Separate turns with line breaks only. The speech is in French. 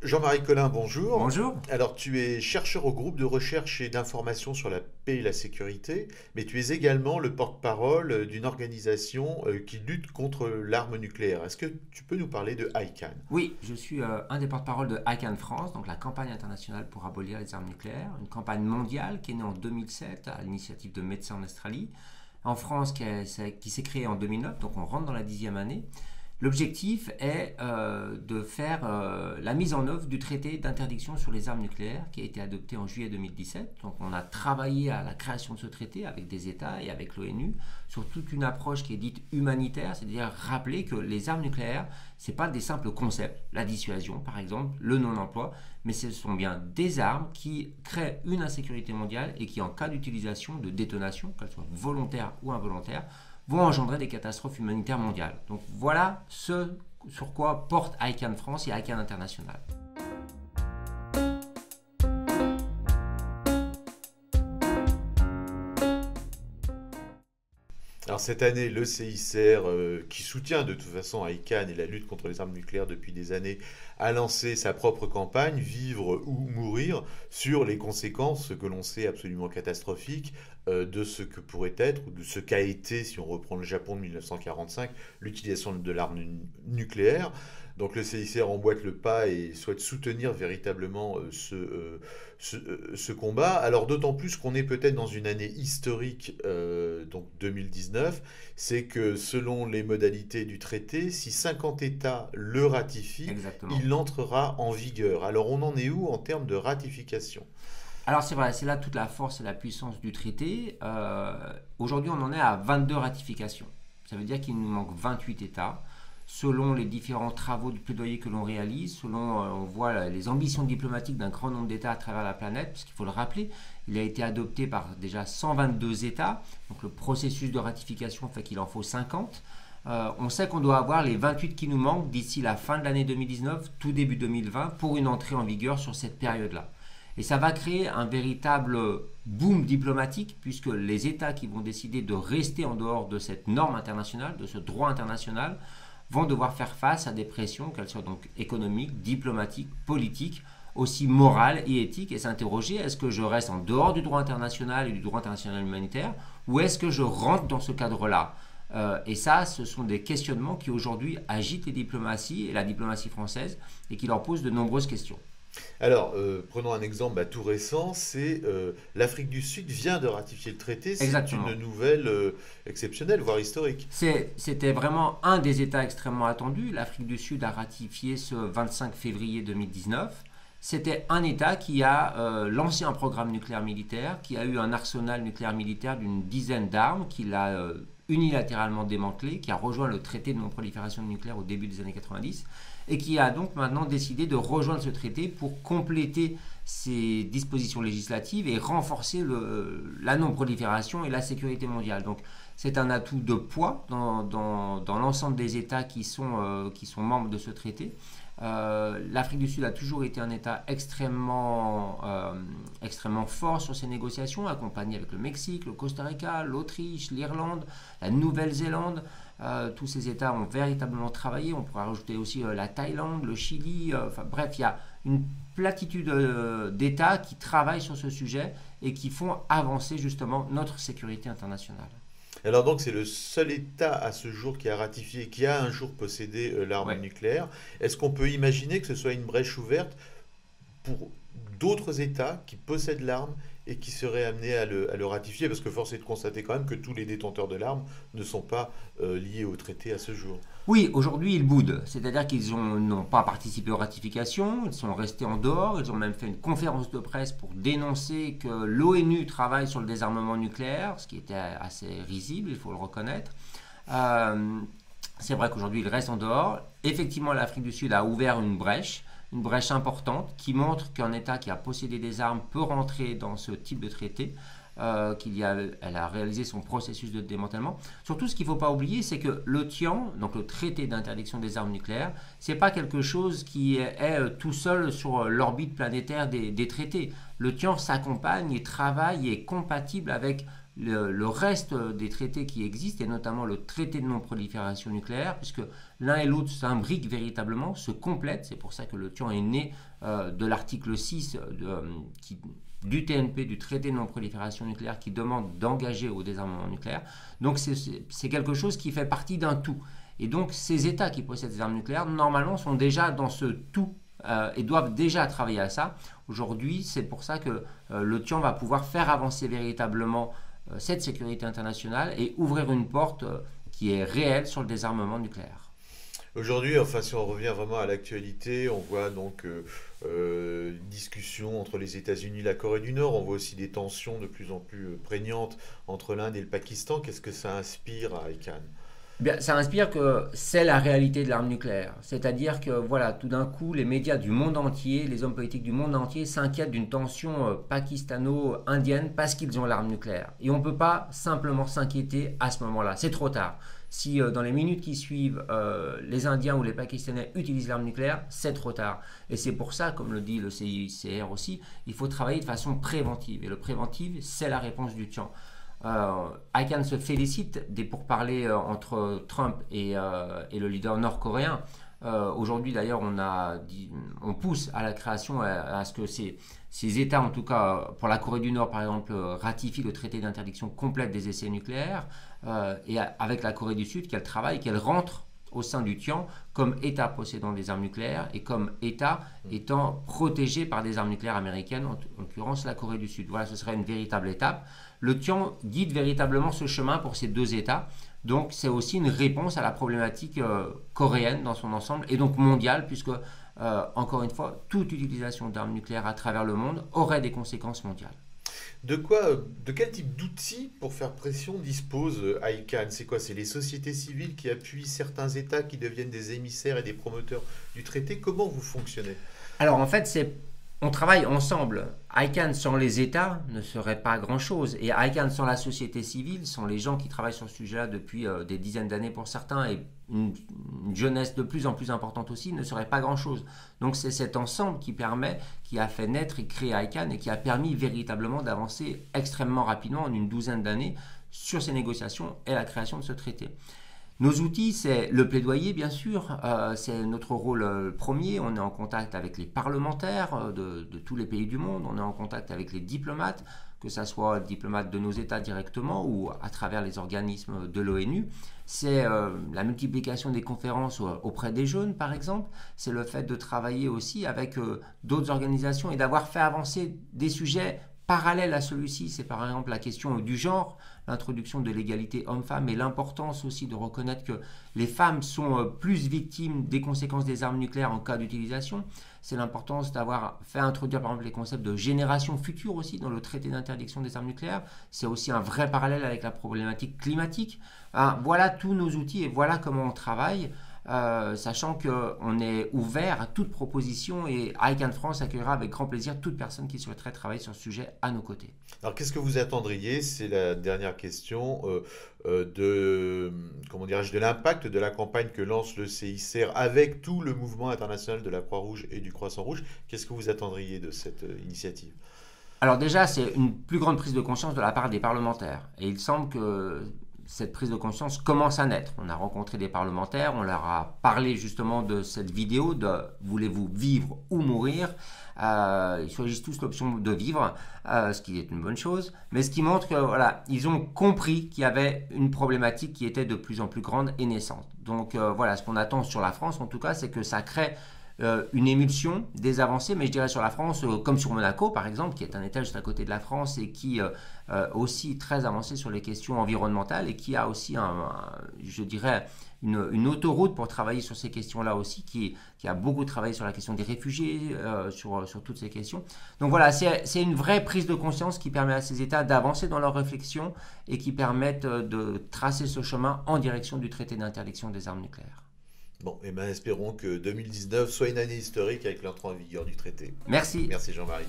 Jean-Marie Collin, bonjour.
Bonjour.
Alors, tu es chercheur au groupe de recherche et d'information sur la paix et la sécurité, mais tu es également le porte-parole d'une organisation qui lutte contre l'arme nucléaire. Est-ce que tu peux nous parler de ICANN?
Oui, je suis un des porte-parole de ICANN France, donc la campagne internationale pour abolir les armes nucléaires, une campagne mondiale qui est née en 2007 à l'initiative de Médecins en Australie, en France qui s'est créée en 2009, donc on rentre dans la 10e année. L'objectif est de faire la mise en œuvre du traité d'interdiction sur les armes nucléaires qui a été adopté en juillet 2017. Donc on a travaillé à la création de ce traité avec des États et avec l'ONU sur toute une approche qui est dite humanitaire, c'est-à-dire rappeler que les armes nucléaires, ce n'est pas des simples concepts, la dissuasion par exemple, le non-emploi, mais ce sont bien des armes qui créent une insécurité mondiale et qui en cas d'utilisation, de détonation, qu'elle soit volontaire ou involontaire, vont engendrer des catastrophes humanitaires mondiales. Donc voilà ce sur quoi porte ICANN France et ICANN International.
Alors cette année, le CICR, qui soutient de toute façon ICANN et la lutte contre les armes nucléaires depuis des années, a lancé sa propre campagne, Vivre ou mourir, sur les conséquences que l'on sait absolument catastrophiques de ce que pourrait être, ou de ce qu'a été, si on reprend le Japon de 1945, l'utilisation de l'arme nucléaire. Donc le CICR emboîte le pas et souhaite soutenir véritablement ce combat. Alors d'autant plus qu'on est peut-être dans une année historique, donc 2019, c'est que selon les modalités du traité, si 50 États le ratifient,
Exactement.
il entrera en vigueur. Alors on en est où en termes de ratification?
Alors c'est vrai, c'est là toute la force et la puissance du traité. Aujourd'hui on en est à 22 ratifications. Ça veut dire qu'il nous manque 28 États. Selon les différents travaux de plaidoyer que l'on réalise, selon on voit les ambitions diplomatiques d'un grand nombre d'États à travers la planète, parce qu'il faut le rappeler, il a été adopté par déjà 122 États, donc le processus de ratification fait qu'il en faut 50. On sait qu'on doit avoir les 28 qui nous manquent d'ici la fin de l'année 2019, tout début 2020, pour une entrée en vigueur sur cette période-là. Et ça va créer un véritable boom diplomatique, puisque les États qui vont décider de rester en dehors de cette norme internationale, de ce droit international, vont devoir faire face à des pressions, qu'elles soient donc économiques, diplomatiques, politiques, aussi morales et éthiques, et s'interroger, est-ce que je reste en dehors du droit international et du droit international humanitaire, ou est-ce que je rentre dans ce cadre-là? Et ça, ce sont des questionnements qui aujourd'hui agitent les diplomaties et la diplomatie française, et qui leur posent de nombreuses questions.
Alors, prenons un exemple tout récent, c'est l'Afrique du Sud vient de ratifier le traité, c'est une
Exactement.
nouvelle exceptionnelle, voire historique.
C'était vraiment un des États extrêmement attendus. L'Afrique du Sud a ratifié ce 25 février 2019. C'était un État qui a lancé un programme nucléaire militaire, qui a eu un arsenal nucléaire militaire d'une dizaine d'armes, qu'il a unilatéralement démantelé, qui a rejoint le traité de non-prolifération nucléaire au début des années 90, et qui a donc maintenant décidé de rejoindre ce traité pour compléter ses dispositions législatives et renforcer la non-prolifération et la sécurité mondiale. Donc c'est un atout de poids dans l'ensemble des États qui sont membres de ce traité. L'Afrique du Sud a toujours été un État extrêmement fort sur ces négociations, accompagné avec le Mexique, le Costa Rica, l'Autriche, l'Irlande, la Nouvelle-Zélande. Tous ces États ont véritablement travaillé. On pourra rajouter aussi la Thaïlande, le Chili. Enfin bref, il y a une platitude d'États qui travaillent sur ce sujet et qui font avancer justement notre sécurité internationale.
Alors donc c'est le seul État à ce jour qui a ratifié, qui a un jour possédé l'arme
Ouais.
nucléaire. Est-ce qu'on peut imaginer que ce soit une brèche ouverte pour d'autres États qui possèdent l'arme et qui seraient amenés à le ratifier? Parce que force est de constater quand même que tous les détenteurs de l'arme ne sont pas liés au traité à ce jour.
Oui, aujourd'hui ils boudent, c'est-à-dire qu'ils n'ont pas participé aux ratifications, ils sont restés en dehors, ils ont même fait une conférence de presse pour dénoncer que l'ONU travaille sur le désarmement nucléaire, ce qui était assez risible, il faut le reconnaître. Euh, c'est vrai qu'aujourd'hui ils restent en dehors. Effectivement, l'Afrique du Sud a ouvert une brèche importante qui montre qu'un État qui a possédé des armes peut rentrer dans ce type de traité. Elle a réalisé son processus de démantèlement. Surtout, ce qu'il ne faut pas oublier, c'est que le TIAN, donc le traité d'interdiction des armes nucléaires, c'est pas quelque chose qui est tout seul sur l'orbite planétaire des traités. Le TIAN s'accompagne et travaille et est compatible avec le reste des traités qui existent, et notamment le traité de non-prolifération nucléaire, puisque l'un et l'autre s'imbriquent véritablement, se complètent. C'est pour ça que le TIAN est né de l'article 6 du TNP, du traité de non-prolifération nucléaire, qui demande d'engager au désarmement nucléaire. Donc c'est quelque chose qui fait partie d'un tout. Et donc ces États qui possèdent des armes nucléaires, normalement, sont déjà dans ce tout et doivent déjà travailler à ça. Aujourd'hui, c'est pour ça que le TIAN va pouvoir faire avancer véritablement cette sécurité internationale et ouvrir une porte qui est réelle sur le désarmement nucléaire.
Aujourd'hui, enfin, si on revient vraiment à l'actualité, on voit donc une discussion entre les États-Unis et la Corée du Nord. On voit aussi des tensions de plus en plus prégnantes entre l'Inde et le Pakistan. Qu'est-ce que ça inspire à ICANN?
Bien, ça inspire que c'est la réalité de l'arme nucléaire. C'est-à-dire que voilà, tout d'un coup, les médias du monde entier, les hommes politiques du monde entier s'inquiètent d'une tension pakistano-indienne parce qu'ils ont l'arme nucléaire. Et on ne peut pas simplement s'inquiéter à ce moment-là. C'est trop tard. Si dans les minutes qui suivent, les Indiens ou les Pakistanais utilisent l'arme nucléaire, c'est trop tard. Et c'est pour ça, comme le dit le CICR aussi, il faut travailler de façon préventive. Et le préventif, c'est la réponse du TIAN. ICANN se félicite des pourparlers entre Trump et le leader nord-coréen. Aujourd'hui, d'ailleurs, on pousse à la création, à ce que ces États, en tout cas pour la Corée du Nord, par exemple, ratifient le traité d'interdiction complète des essais nucléaires, et avec la Corée du Sud, qu'elle travaille, qu'elle rentre au sein du TIAN comme État possédant des armes nucléaires et comme État étant protégé par des armes nucléaires américaines, en l'occurrence la Corée du Sud. Voilà, ce serait une véritable étape. Le TIAN guide véritablement ce chemin pour ces deux États. Donc c'est aussi une réponse à la problématique coréenne dans son ensemble et donc mondiale, puisque, encore une fois, toute utilisation d'armes nucléaires à travers le monde aurait des conséquences mondiales.
De quel type d'outils pour faire pression dispose ICANN? C'est quoi? C'est les sociétés civiles qui appuient certains États qui deviennent des émissaires et des promoteurs du traité? Comment vous fonctionnez?
Alors en fait, on travaille ensemble. ICANN sans les États ne serait pas grand-chose. Et ICANN sans la société civile, sans les gens qui travaillent sur ce sujet-là depuis des dizaines d'années pour certains, et une jeunesse de plus en plus importante aussi, ne serait pas grand-chose. Donc c'est cet ensemble qui a fait naître et créer ICANN et qui a permis véritablement d'avancer extrêmement rapidement en une douzaine d'années sur ces négociations et la création de ce traité. Nos outils, c'est le plaidoyer, bien sûr, c'est notre rôle premier. On est en contact avec les parlementaires de tous les pays du monde, on est en contact avec les diplomates, que ce soit diplomates de nos États directement ou à travers les organismes de l'ONU. C'est la multiplication des conférences auprès des jeunes, par exemple. C'est le fait de travailler aussi avec d'autres organisations et d'avoir fait avancer des sujets parallèle à celui-ci. C'est par exemple la question du genre, l'introduction de l'égalité homme-femme et l'importance aussi de reconnaître que les femmes sont plus victimes des conséquences des armes nucléaires en cas d'utilisation. C'est l'importance d'avoir fait introduire par exemple les concepts de génération future aussi dans le traité d'interdiction des armes nucléaires. C'est aussi un vrai parallèle avec la problématique climatique. Voilà tous nos outils et voilà comment on travaille. Sachant qu'on est ouvert à toute proposition et ICANN France accueillera avec grand plaisir toute personne qui souhaiterait travailler sur ce sujet à nos côtés.
Alors qu'est-ce que vous attendriez, c'est la dernière question, de l'impact de la campagne que lance le CICR avec tout le mouvement international de la Croix-Rouge et du Croissant-Rouge? Qu'est-ce que vous attendriez de cette initiative?
Alors déjà, c'est une plus grande prise de conscience de la part des parlementaires. Et il semble que cette prise de conscience commence à naître. On a rencontré des parlementaires, on leur a parlé justement de cette vidéo de « Voulez-vous vivre ou mourir ?» Ils choisissent tous l'option de vivre, ce qui est une bonne chose, mais ce qui montre que voilà, ils ont compris qu'il y avait une problématique qui était de plus en plus grande et naissante. Donc voilà, ce qu'on attend sur la France en tout cas, c'est que ça crée une émulsion, des avancées, mais je dirais sur la France, comme sur Monaco par exemple, qui est un État juste à côté de la France et qui aussi très avancé sur les questions environnementales et qui a aussi, je dirais, une autoroute pour travailler sur ces questions-là aussi, qui a beaucoup travaillé sur la question des réfugiés, sur toutes ces questions. Donc voilà, c'est une vraie prise de conscience qui permet à ces États d'avancer dans leurs réflexions et qui permettent de tracer ce chemin en direction du traité d'interdiction des armes nucléaires.
Bon, et bien espérons que 2019 soit une année historique avec l'entrée en vigueur du traité.
Merci.
Merci Jean-Marie.